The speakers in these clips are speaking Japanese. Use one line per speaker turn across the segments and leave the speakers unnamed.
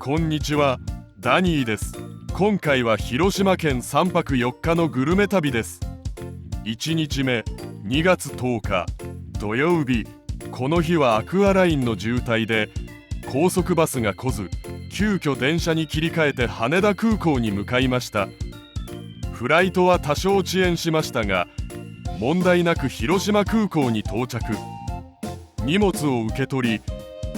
こんにちは、ダニーです。今回は広島県3泊4日のグルメ旅です。1日目、2月10日土曜日。この日はアクアラインの渋滞で高速バスが来ず、急遽電車に切り替えて羽田空港に向かいました。フライトは多少遅延しましたが、問題なく広島空港に到着。荷物を受け取り、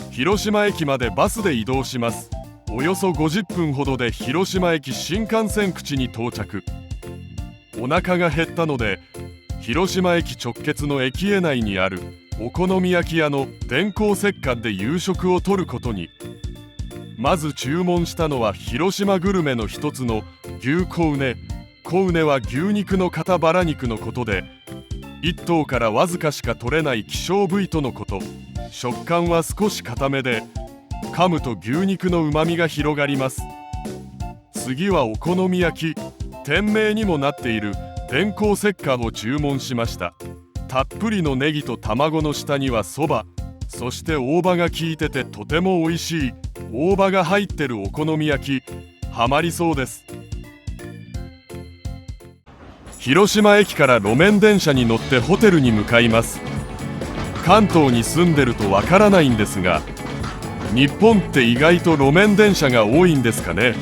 広島駅までバスで移動します。およそ50分ほどで広島駅新幹線口に到着。お腹が減ったので、広島駅直結の駅へ内にあるお好み焼き屋の電光石火で夕食をとることに。まず注文したのは広島グルメの一つの牛小うね。小うねは牛肉の肩バラ肉のことで、1頭からわずかしか取れない希少部位とのこと。食感は少し固めで、噛むと牛肉のうまみが広がります。次はお好み焼き。店名にもなっている電光石火を注文しました。たっぷりのネギと卵の下にはそば、そして大葉が効いててとても美味しい大葉が入ってるお好み焼き。ハマりそうです。広島駅から路面電車に乗ってホテルに向かいます。関東に住んでるとわからないんですが、日本って意外と路面電車が多いんですかね。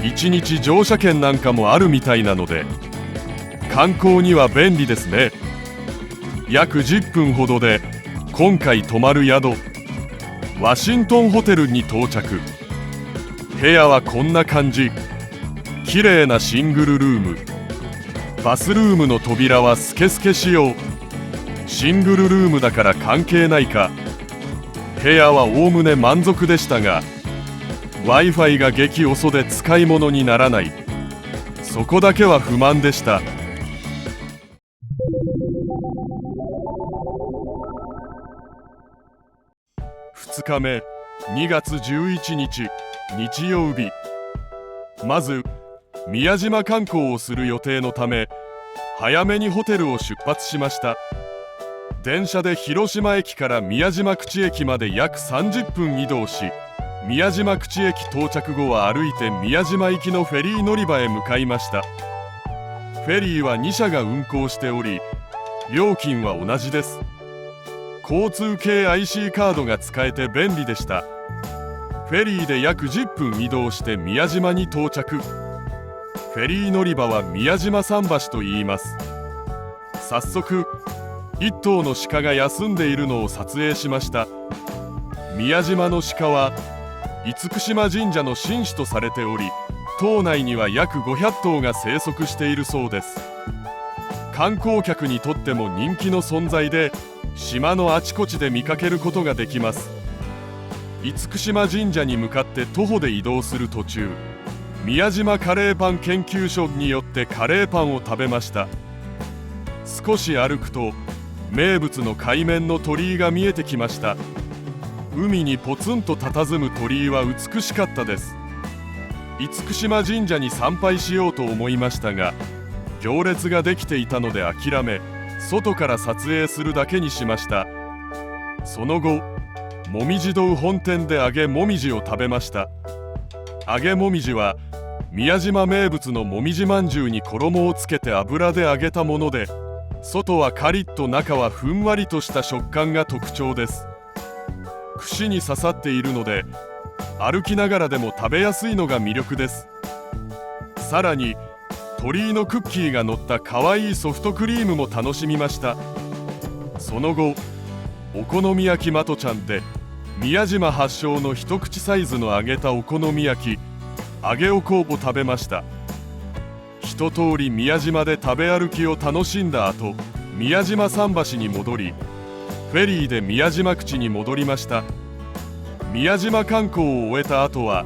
1日乗車券なんかもあるみたいなので、観光には便利ですね。約10分ほどで今回泊まる宿、ワシントンホテルに到着。部屋はこんな感じ。綺麗なシングルルーム。バスルームの扉はスケスケ仕様。シングルルームだから関係ないか。部屋はおおむね満足でしたが、 Wi-Fi が激遅で使い物にならない。そこだけは不満でした。2日目、2月11日日曜日。まず宮島観光をする予定のため、早めにホテルを出発しました。電車で広島駅から宮島口駅まで約30分移動し、宮島口駅到着後は歩いて宮島行きのフェリー乗り場へ向かいました。フェリーは2社が運行しており、料金は同じです。交通系 IC カードが使えて便利でした。フェリーで約10分移動して宮島に到着。フェリー乗り場は宮島桟橋といいます。早速1頭の鹿が休んでいるのを撮影しました。宮島の鹿は厳島神社の神主とされており、島内には約500頭が生息しているそうです。観光客にとっても人気の存在で、島のあちこちで見かけることができます。厳島神社に向かって徒歩で移動する途中、宮島カレーパン研究所によってカレーパンを食べました。少し歩くと名物の海面の鳥居が見えてきました。海にポツンと佇む鳥居は美しかったです。厳島神社に参拝しようと思いましたが、行列ができていたので諦め、外から撮影するだけにしました。その後、もみじ堂本店で揚げもみじを食べました。揚げもみじは宮島名物のもみじまんじゅうに衣をつけて油で揚げたもので、外はカリッと中はふんわりとした食感が特徴です。串に刺さっているので、歩きながらでも食べやすいのが魅力です。さらに鳥居のクッキーが乗ったかわいいソフトクリームも楽しみました。その後、お好み焼きまとちゃんで宮島発祥の一口サイズの揚げたお好み焼き、揚げおこを食べました。一通り宮島で食べ歩きを楽しんだ後、宮島桟橋に戻り、フェリーで宮島口に戻りました。宮島観光を終えた後は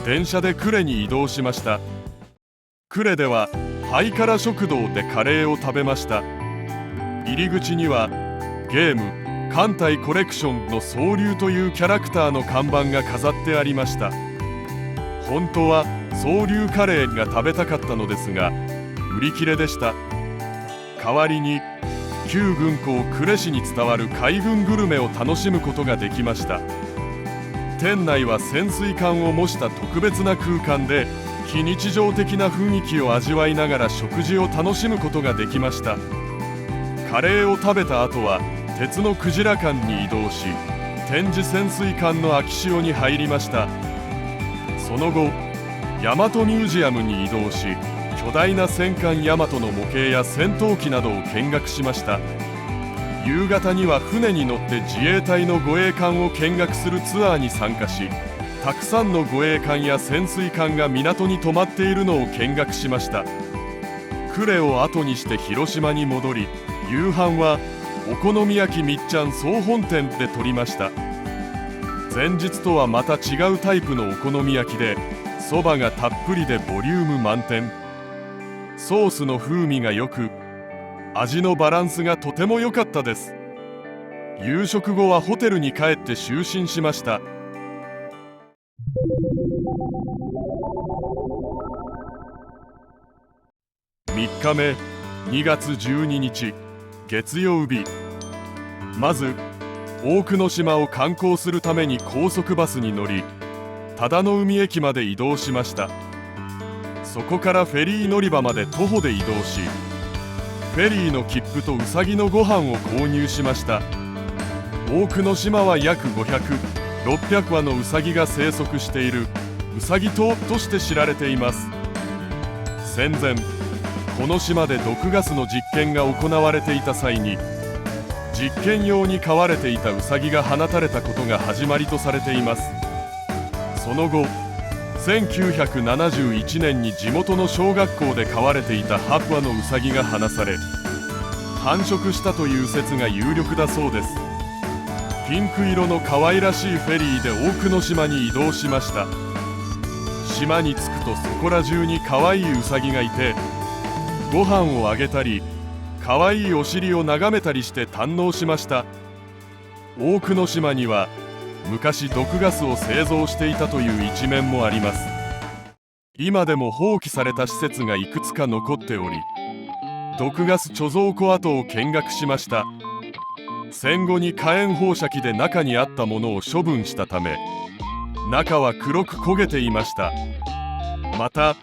電車で呉に移動しました。呉ではハイカラ食堂でカレーを食べました。入り口にはゲーム艦隊コレクションの総流というキャラクターの看板が飾ってありました。本当は総流カレーが食べたかったのですが、売り切れでした。代わりに旧軍港呉市に伝わる海軍グルメを楽しむことができました。店内は潜水艦を模した特別な空間で、非日常的な雰囲気を味わいながら食事を楽しむことができました。カレーを食べた後は鉄のクジラ艦に移動し、展示潜水艦の秋潮に入りました。その後大和ミュージアムに移動し、巨大な戦艦大和の模型や戦闘機などを見学しました。夕方には船に乗って自衛隊の護衛艦を見学するツアーに参加し、たくさんの護衛艦や潜水艦が港に泊まっているのを見学しました。呉を後にして広島に戻り、夕飯はお好み焼きみっちゃん総本店で取りました。前日とはまた違うタイプのお好み焼きで、そばがたっぷりでボリューム満点、ソースの風味がよく、味のバランスがとても良かったです。夕食後はホテルに帰って就寝しました。3日目、2月12日月曜日。まず大久野島を観光するために高速バスに乗り、忠野海駅まで移動しました。そこからフェリー乗り場まで徒歩で移動し、フェリーの切符とうさぎのご飯を購入しました。大久野島は約500、600羽のうさぎが生息しているうさぎ島として知られています。戦前、この島で毒ガスの実験が行われていた際に、実験用に飼われていたウサギが放たれたことが始まりとされています。その後、1971年に地元の小学校で飼われていた8羽のウサギが放され、繁殖したという説が有力だそうです。ピンク色の可愛らしいフェリーで大久野島に移動しました。島に着くとそこら中に可愛いウサギがいて、ご飯をあげたり可愛いお尻を眺めたりして堪能しました。大久野島には昔毒ガスを製造していたという一面もあります。今でも放棄された施設がいくつか残っており、毒ガス貯蔵庫跡を見学しました。戦後に火炎放射器で中にあったものを処分したため、中は黒く焦げていました。また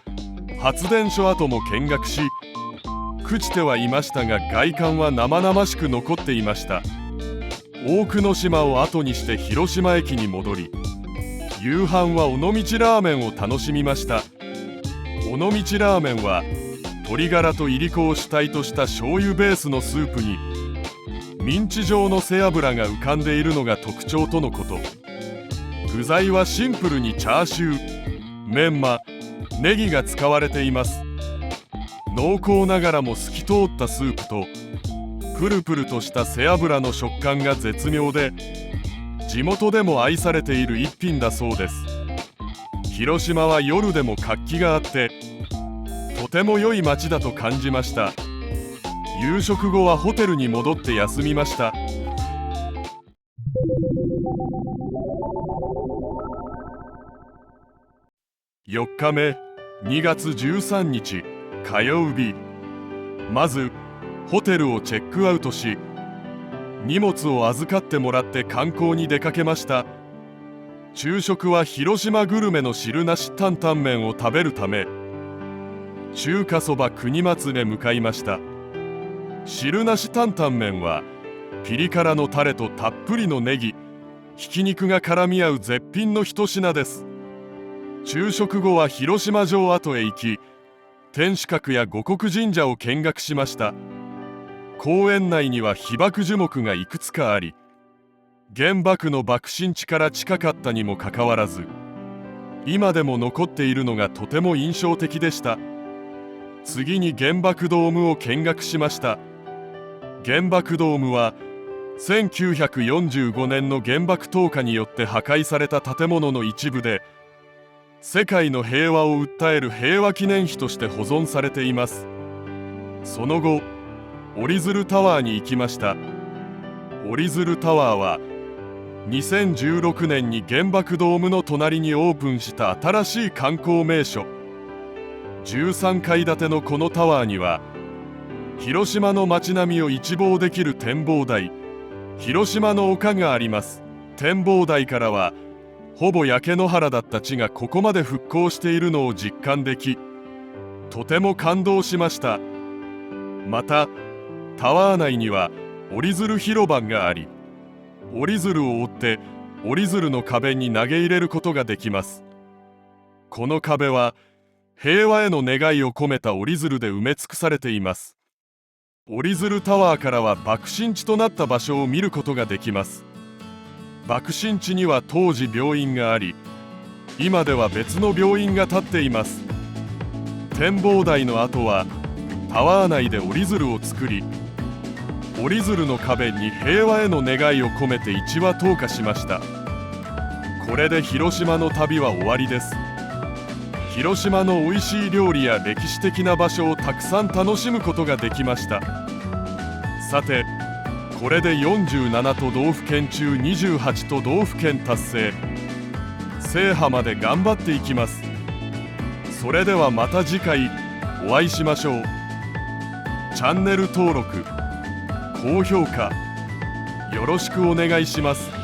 発電所跡も見学し、朽ちてはいましたが外観は生々しく残っていました。大久野島を後にして広島駅に戻り、夕飯は尾道ラーメンを楽しみました。尾道ラーメンは鶏ガラといりこを主体とした醤油ベースのスープにミンチ状の背脂が浮かんでいるのが特徴とのこと。具材はシンプルにチャーシュー、メンマ、ネギが使われています。濃厚ながらも透き通ったスープとプルプルとした背脂の食感が絶妙で、地元でも愛されている一品だそうです。広島は夜でも活気があって、とても良い街だと感じました。夕食後はホテルに戻って休みました。4日目、2月13日火曜日。まずホテルをチェックアウトし、荷物を預かってもらって観光に出かけました。昼食は広島グルメの汁なし担々麺を食べるため、中華そば国松へ向かいました。汁なし担々麺はピリ辛のタレとたっぷりのネギ、ひき肉が絡み合う絶品の一品です。昼食後は広島城跡へ行き、天守閣や護国神社を見学しました。公園内には被爆樹木がいくつかあり、原爆の爆心地から近かったにもかかわらず、今でも残っているのがとても印象的でした。次に原爆ドームを見学しました。原爆ドームは1945年の原爆投下によって破壊された建物の一部で、世界の平和を訴える平和記念碑として保存されています。その後、折り鶴タワーに行きました。折り鶴タワーは2016年に原爆ドームの隣にオープンした新しい観光名所。13階建てのこのタワーには、広島の街並みを一望できる展望台、広島の丘があります。展望台からはほぼ焼け野原だった地がここまで復興しているのを実感でき、とても感動しました。またタワー内には折り鶴広場があり、折り鶴を折って折り鶴の壁に投げ入れることができます。この壁は平和への願いを込めた折り鶴で埋め尽くされています。折り鶴タワーからは爆心地となった場所を見ることができます。爆心地には当時病院があり、今では別の病院が建っています。展望台の後はタワー内で折り鶴を作り、折り鶴の壁に平和への願いを込めて一羽投下しました。これで広島の旅は終わりです。広島の美味しい料理や歴史的な場所をたくさん楽しむことができました。さて、これで47都道府県中28都道府県達成。制覇まで頑張っていきます。それではまた次回お会いしましょう。チャンネル登録、高評価よろしくお願いします。